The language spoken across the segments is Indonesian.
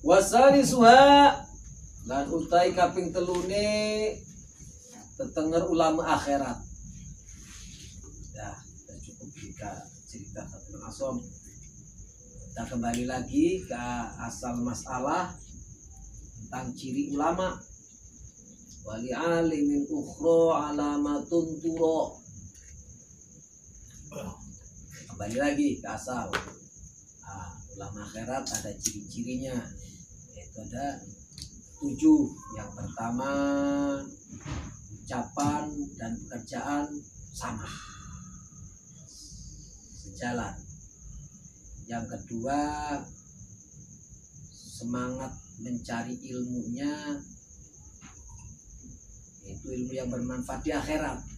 Wasani suha lan utai kaping telune tetenger ulama akhirat. Ya, cukup kita cerita Fathul Asom. Kita kembali lagi ke asal masalah tentang ciri ulama. Wali alimin ukhro alamatun turo. Kembali lagi ke asal. Ulama akhirat ada ciri-cirinya, yaitu ada 7. Yang pertama, ucapan dan pekerjaan sama, sejalan. Yang kedua, semangat mencari ilmunya, yaitu ilmu yang bermanfaat di akhirat.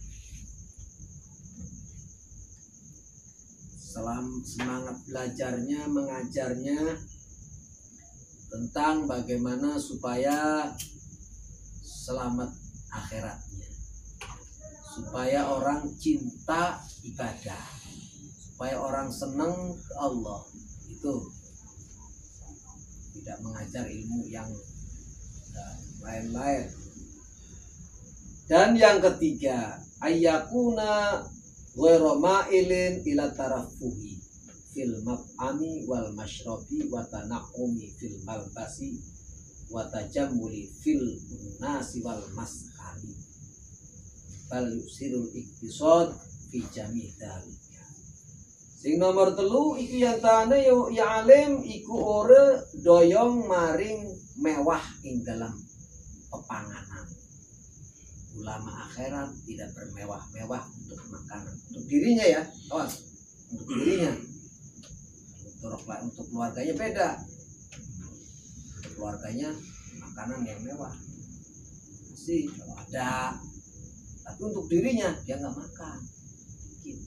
Semangat belajarnya, mengajarnya tentang bagaimana supaya selamat akhiratnya, supaya orang cinta ibadah, supaya orang senang ke Allah. Itu tidak mengajar ilmu yang lain-lain. Dan yang ketiga, ayyakuna ghairu ma'ilin ila tarafuhi fil mab'ami wal mashrabi wa tana'umi fil malbasi wa tajammuli fil nasi wal maskani bal yusirul iktisad fi jami' dalika. Sing nomor 3 iki yang tane ya alim iku ora doyong maring mewah ing dalam pepanganan. Ulama akhirat tidak bermewah-mewah untuk makanan, untuk dirinya ya, kawan, untuk dirinya. Untuk keluarganya beda. Untuk keluarganya makanan yang mewah sih kalau ada, tapi untuk dirinya dia nggak makan, dikit.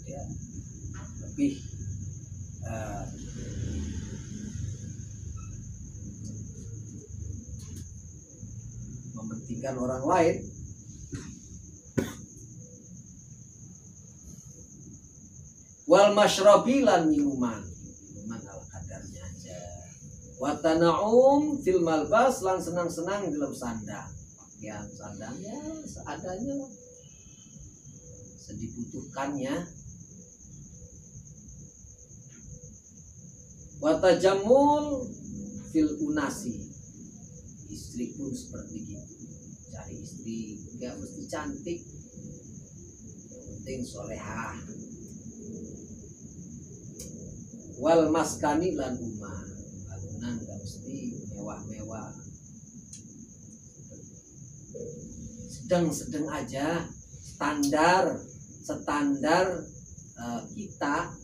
Dia lebih mementingkan orang lain. Wal masyrabi lan minuman ala kadarnya aja. Wa tana'um fil malbas lan senang-senang dalam sandang. Pakaian sandangnya seadanya, sedibutuhkannya. Wa tajammul fil unasi. Istri pun seperti gitu, cari istri nggak mesti cantik, yang penting solehah. Wal maskani lan rumah, bangunan nggak mesti mewah-mewah, sedang-sedang aja, standar kita.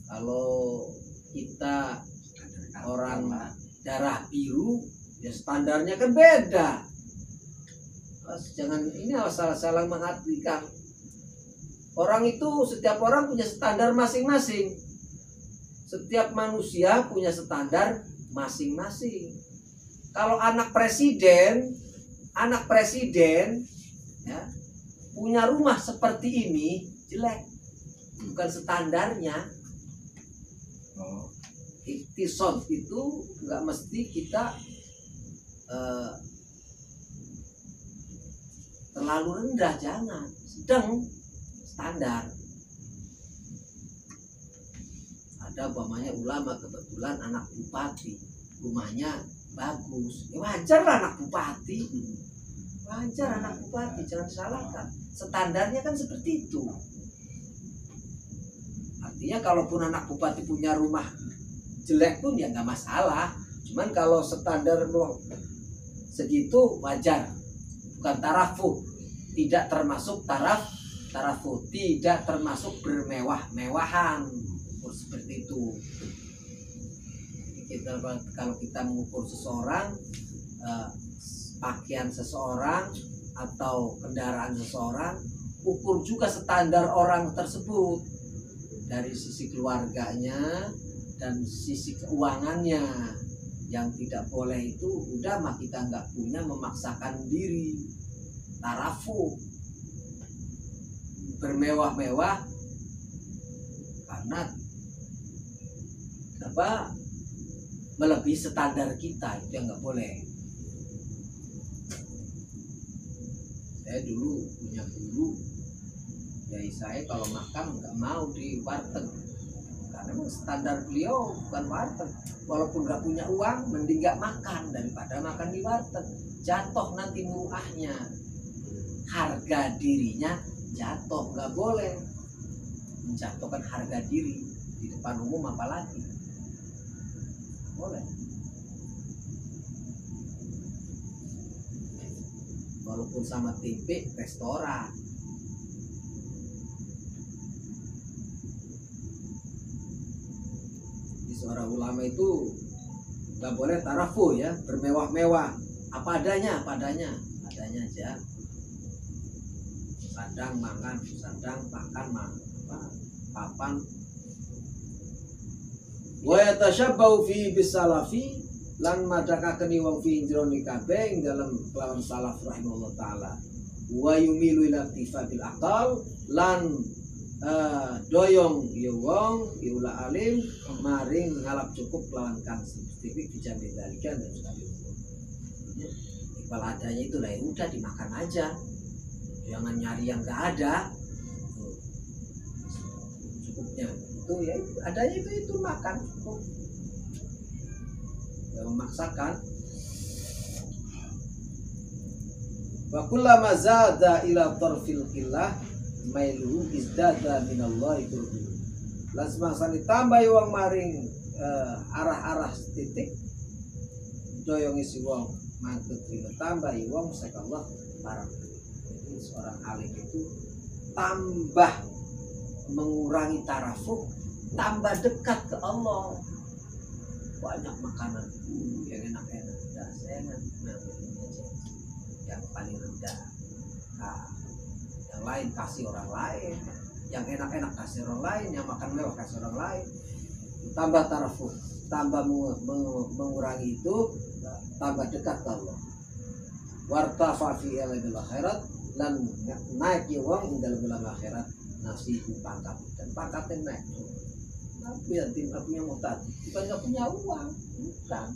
Kalau kita orang darah biru, ya standarnya kan beda. Jangan ini salah mengartikan. Orang itu, setiap orang punya standar masing-masing. Setiap manusia punya standar masing-masing. Kalau anak presiden ya, punya rumah seperti ini jelek, bukan standarnya. Iktisad itu nggak mesti kita terlalu rendah, jangan, sedang, standar. Ada umpamanya ulama kebetulan anak bupati, rumahnya bagus, ya wajar lah anak bupati, jangan salahkan, standarnya kan seperti itu. Artinya kalaupun anak bupati punya rumah jelek pun ya nggak masalah, cuman kalau standar segitu wajar, bukan tarafuh, tidak termasuk tarafuh, tidak termasuk bermewah-mewahan, seperti itu. Kalau kita mengukur seseorang, pakaian seseorang atau kendaraan seseorang, ukur juga standar orang tersebut dari sisi keluarganya dan sisi keuangannya. Yang tidak boleh itu udah mah kita nggak punya memaksakan diri tarafu bermewah-mewah, karena apa, melebihi standar kita, itu yang nggak boleh. Saya dulu punya guru, jadi saya kalau makan nggak mau di warteg, karena memang standar beliau bukan warteg. Walaupun nggak punya uang, mending nggak makan daripada makan di warteg. Jatuh nanti muruahnya, harga dirinya jatuh, nggak boleh menjatuhkan harga diri di depan umum, apalagi boleh. Walaupun sama tempe restoran. Di seorang ulama itu nggak boleh tarafu ya, bermewah-mewah, apa adanya aja. Sandang makan, papan. Wa yatashabbau fi bisalafi, lan madakaken wong fi jroning kabeh dalam kelawan salaf rahimahullah taala. Wa yumilu ila tifadil aqal, lan doyong ya wong iula alim maring ngalap cukup kelawan kang spesifik dijamin dalikan dan sekali. Kalau adanya itu lah ya udah dimakan aja, jangan nyari yang nggak ada. Cukupnya itu ya adanya itu makan cukup, jangan memaksakan. Wa kullama zada ila tarfil qillah mailu izdada minallahi turbu. Lan semangsa ditambah wong maring arah-arah titik doyong isi wong mantut rino tambah wong sakallah barang. Jadi seorang alim itu tambah mengurangi tarafuk, tambah dekat ke Allah. Banyak makanan yang enak-enak, saya ngambil ini aja yang paling rendah. Nah, yang lain kasih orang lain, yang enak-enak kasih orang lain, yang makan mewah kasih orang lain. Tambah tarafuk, tambah mengurangi itu, tambah dekat ke Allah. Wartafa fi ilmil akhirat, lan naik ya wong ing dalem ilmu akhirat, nasibu pangkat dan pangkatnya naik. Tapi nanti nggak punya mutat, bukan nggak punya uang, bukan.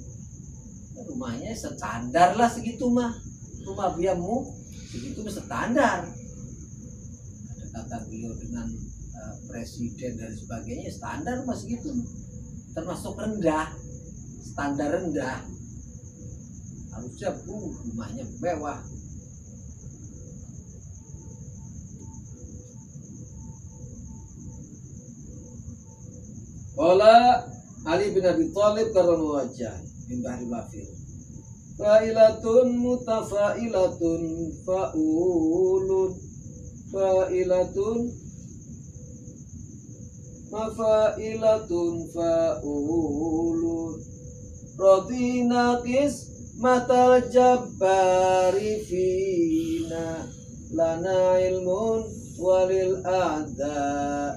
Rumahnya standar lah segitu mah, rumah biamu segitu mah standar. Kata beliau dengan presiden dan sebagainya standar mah segitu, termasuk rendah, standar rendah. Harusnya rumahnya mewah. Qala Ali bin Abi Thalib karramallahu wajhah min bahri lafir. Fa'ilatun mutafailatun fa'ulun fa'ilatun mafailatun fa'ulun radina qis matal jabbari fina lana ilmun walil a'da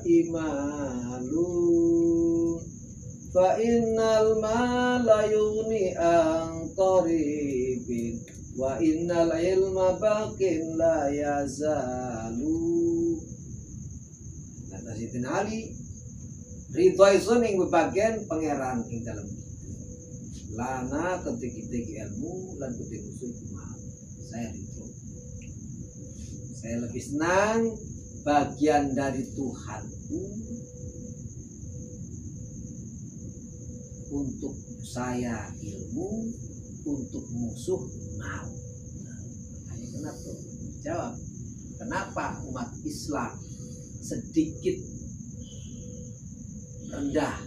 imalun fa innal mala yughni an qaribin wa innal ilma baqin la yazalu. Kata Sayyidina Ali, ridho isun ing bagian pangeran ing dalem lana ketik-ketik ilmu lan ketik musuh iman. Saya ridho, saya lebih senang bagian dari Tuhanku untuk saya ilmu, untuk musuh mal. Hanya kenapa? Jawab, kenapa umat Islam sedikit rendah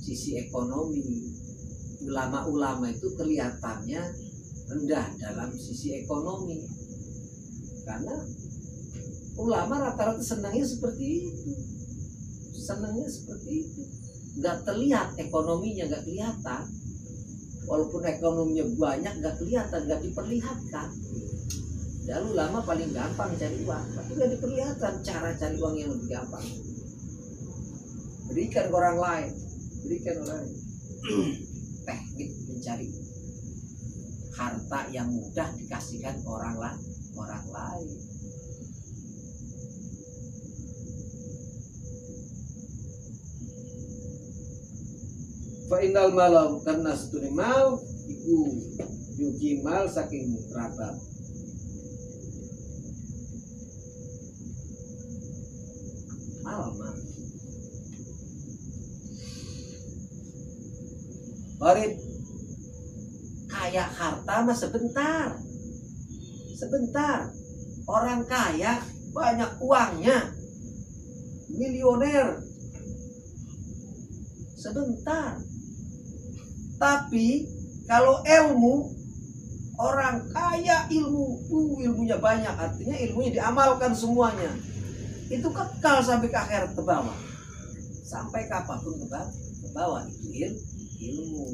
sisi ekonomi? Ulama-ulama itu kelihatannya rendah dalam sisi ekonomi, karena ulama rata-rata senangnya seperti itu, nggak terlihat ekonominya, nggak kelihatan. Walaupun ekonominya banyak, nggak kelihatan, nggak diperlihatkan. Dan ulama paling gampang cari uang, tapi nggak diperlihatkan cara cari uang yang lebih gampang. Berikan ke orang lain, teknik mencari harta yang mudah dikasihkan orang lain. Fa innal malau karena setune mal iku yugi mal saking kerabat. Mal. Barib kaya harta mah sebentar. Orang kaya banyak uangnya, milioner, sebentar. Tapi kalau ilmu, orang kaya ilmunya banyak, artinya ilmunya diamalkan semuanya, itu kekal sampai ke akhirat ke bawah, sampai kapanpun ke bawah. Itu ilmu.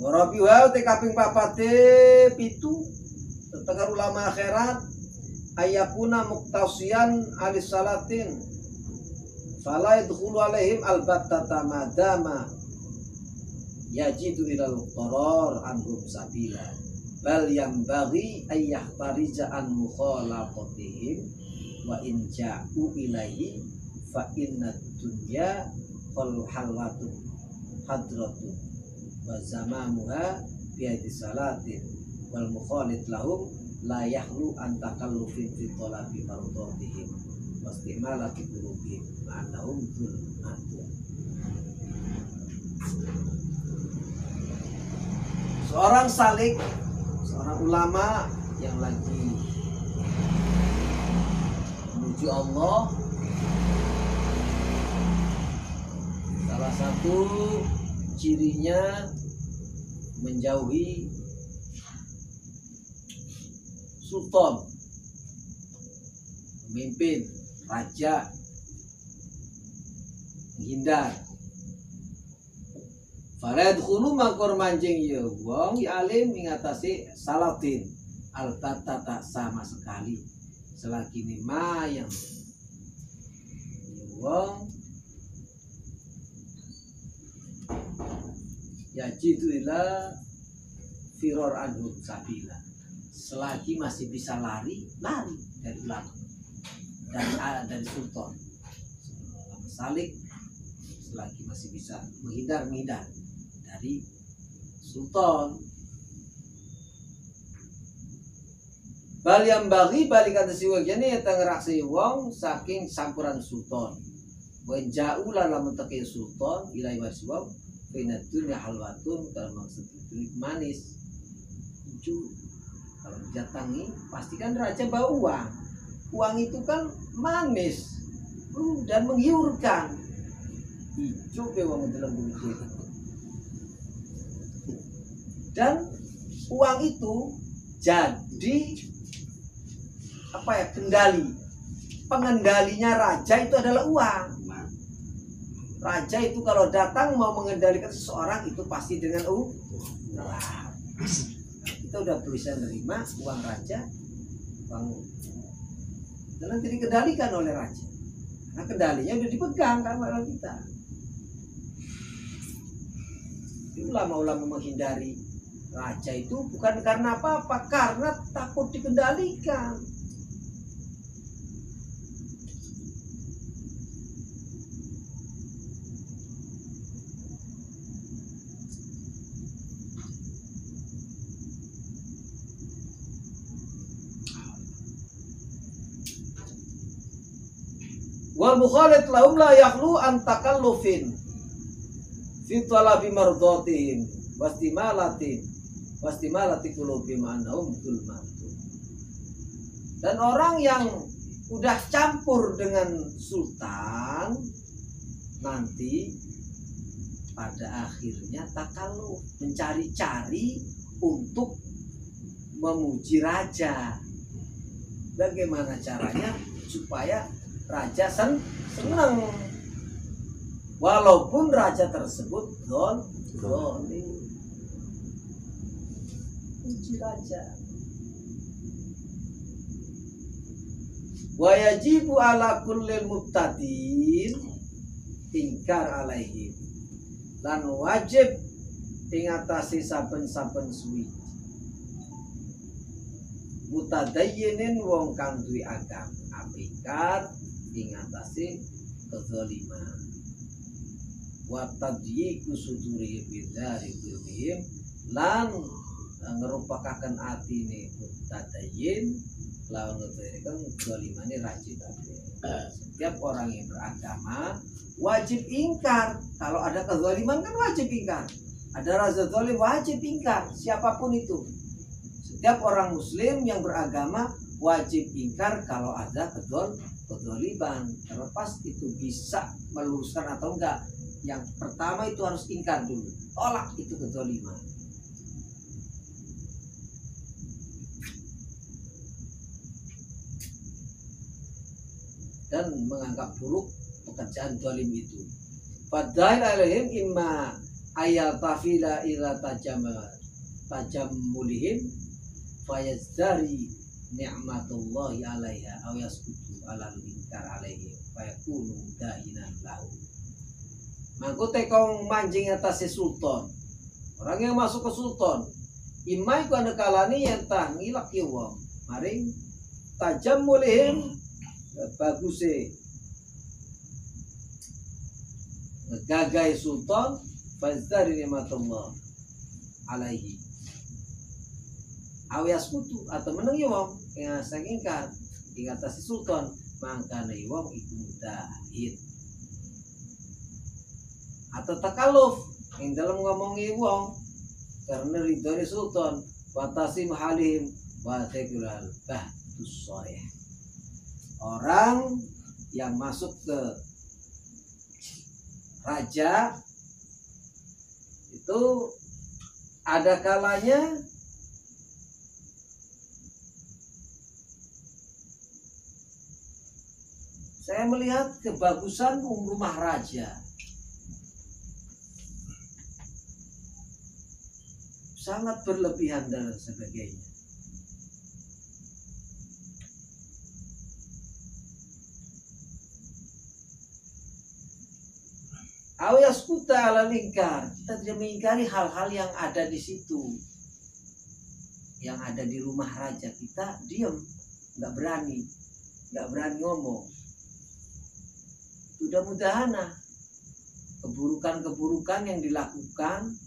Warabi wa te kaping papate pitu tetegar ulama akhirat ayakuna muktasian alis salatin fala yadkhulu alaihim albattata madama yajidu ilal qaror anhum sabila bal yambaghi ayyahtarija an mukhalaqatihim wa in ja'u ilaihi fa inna dunya qal halwatu hadratu wa zamamuha biadi salatin wal mukhalid lahum la yahlu an takallufin fi talabi mardatihim wastimalati qulubihim ma'annahum zulmatun. Seorang salik, seorang ulama yang lagi menuju Allah, salah satu cirinya menjauhi sultan, pemimpin, raja, menghindar. Faladkhulu makor manjing ya wong ya alim mengatasi salatin albatta tak sama sekali selagi ini mayang ya wong yajidulah firor anhum sabila selagi masih bisa lari dari ulama dari sultan salik selagi masih bisa menghindar dari sultan. Bal yang bagi balikan siwa jane tangeraksi wong saking sampuran sultan wa ja'u lamun teki sultan ilai wasiwam Pinatun ya halwatun kalau maksud itu manis. Lucu. Kalau didatangi pastikan raja bawa uang. Uang itu kan manis dan menggiurkan. Hijau be wong dalam bumi. Dan uang itu jadi kendali. Pengendalinya raja itu adalah uang. Raja itu kalau datang mau mengendalikan seseorang itu pasti dengan uang. Kita udah bisa menerima uang raja, uang dan nanti dikendalikan oleh raja. Karena kendalinya udah dipegang kan oleh kita. Ulama-ulama menghindari raja itu bukan karena apa-apa, karena takut dikendalikan. Wal mukhalid lahum la yakhlu an takallufin fi talabi mardatihim wastimalati qulubihim annahum zulmatun. Dan orang yang udah campur dengan sultan nanti pada akhirnya takalluf, mencari-cari untuk memuji raja. Bagaimana caranya supaya raja senang, walaupun raja tersebut dolim. Puji raja. Wa yajibu ala kullil mubtadin ingkar alaihim. Lan wajib ingatasi saben-saben suwi. Mutadayyinin wong kang duwe agama, apikar ingatasi kezaliman. Wa tadyiqu sudurihim bidzari dzulmihim, lan ngerupakaken atine mutadayyin lawan ngerupakaken zalimane rajin. Setiap orang yang beragama wajib ingkar. Kalau ada kezaliman kan wajib ingkar. Ada raja zalim wajib ingkar, siapapun itu. Setiap orang muslim yang beragama wajib ingkar kalau ada kezaliman. Terlepas itu bisa meluruskan atau enggak, yang pertama itu harus ingkar dulu, tolak itu kezaliman. Dan menganggap buruk pekerjaan zalim itu. Fadail alaihim imma ayat tafila ila tajammulihim fayazdari ni'matullahi alaiha aw yaskutu alal inkar alaihi fayakunu dahinan lahu. Mangko tekong mancing atas sultan. Orang yang masuk ke sultan, imai ku ana kalani yen tah ngilak ya wong. Maring tajammulihim baguse ngegagai sultan fazdari nikmatullah alaihi awias kutu atau menengi wong yang ingkar ing atas sultan mangkane wong iku mudahid atau takaluf yang dalam ngomongi wong karena ridhoni sultan watasim halim wa taqulal bahtus sharih. Orang yang masuk ke raja itu ada kalanya saya melihat kebagusan rumah raja. Sangat berlebihan dan sebagainya. Awias kuta ala lingkar, kita tidak mengingkari hal-hal yang ada di situ, yang ada di rumah raja. Kita diam, nggak berani ngomong. Mudah-mudahan keburukan-keburukan yang dilakukan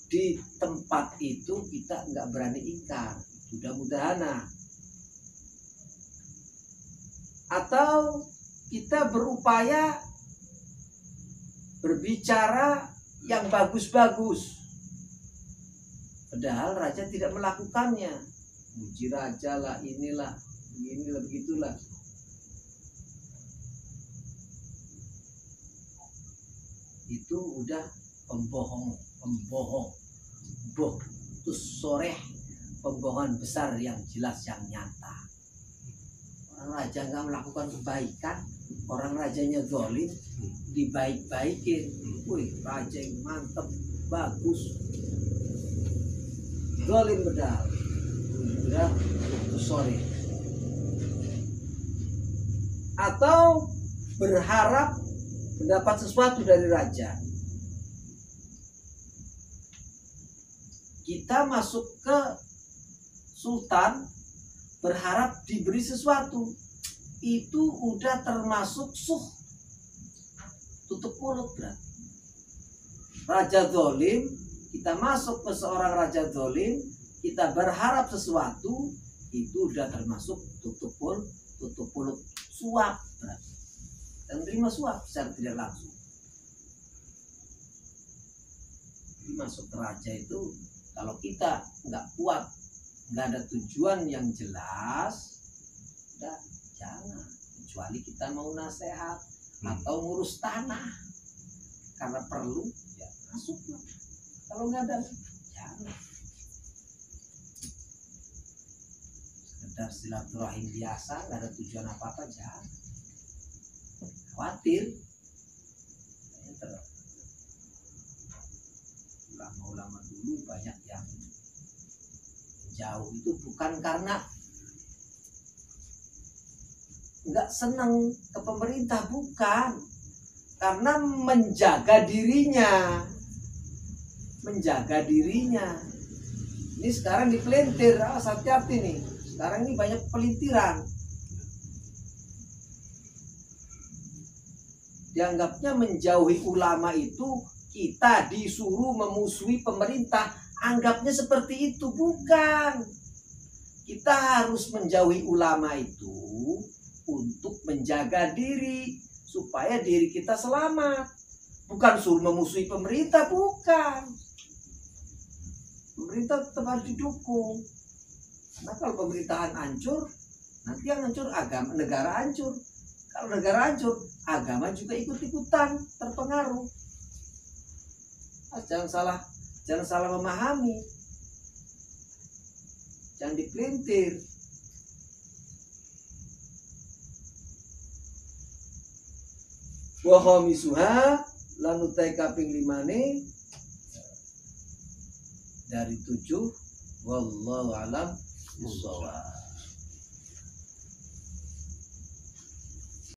di tempat itu kita nggak berani ingkar. Mudah-mudahan. Atau kita berupaya berbicara yang bagus-bagus, padahal raja tidak melakukannya. Muji raja lah, inilah begitulah. Itu udah pembohong, itu soreh, pembohongan besar yang jelas, yang nyata. Orang raja nggak melakukan kebaikan, orang rajanya zalim, dibaik-baikin. Wih, raja yang mantep, bagus. Zalim bedal. Udah, itu sorry. Atau berharap mendapat sesuatu dari raja. Kita masuk ke sultan berharap diberi sesuatu, itu udah termasuk tutup mulut berarti. Raja zalim, kita masuk ke seorang raja zalim, kita berharap sesuatu, itu udah termasuk tutup mulut, suap berarti. Dan terima suap secara tidak langsung. Jadi masuk ke raja itu, kalau kita nggak kuat, nggak ada tujuan yang jelas, udah jangan. Kecuali kita mau nasihat atau ngurus tanah karena perlu, ya masuk. Kalau nggak ada, jangan. Sekedar silaturahim biasa, nggak ada tujuan apa-apa, jangan. Khawatir. Ulama-ulama dulu banyak yang jauh itu bukan karena nggak senang ke pemerintah, bukan, karena menjaga dirinya. Ini sekarang dipelintir, hati-hati nih. Sekarang ini banyak pelintiran. Dianggapnya menjauhi ulama itu kita disuruh memusuhi pemerintah. Anggapnya seperti itu. Bukan. Kita harus menjauhi ulama itu untuk menjaga diri. Supaya diri kita selamat. Bukan suruh memusuhi pemerintah. Bukan. Pemerintah tetap harus didukung. Karena kalau pemerintahan hancur, nanti yang hancur agama, negara hancur. Kalau negara hancur, agama juga ikut-ikutan terpengaruh. Jangan salah memahami. Jangan dipelintir. Wa khamisuha lan utai kaping 5 dari 7 wallahu alam bissawab.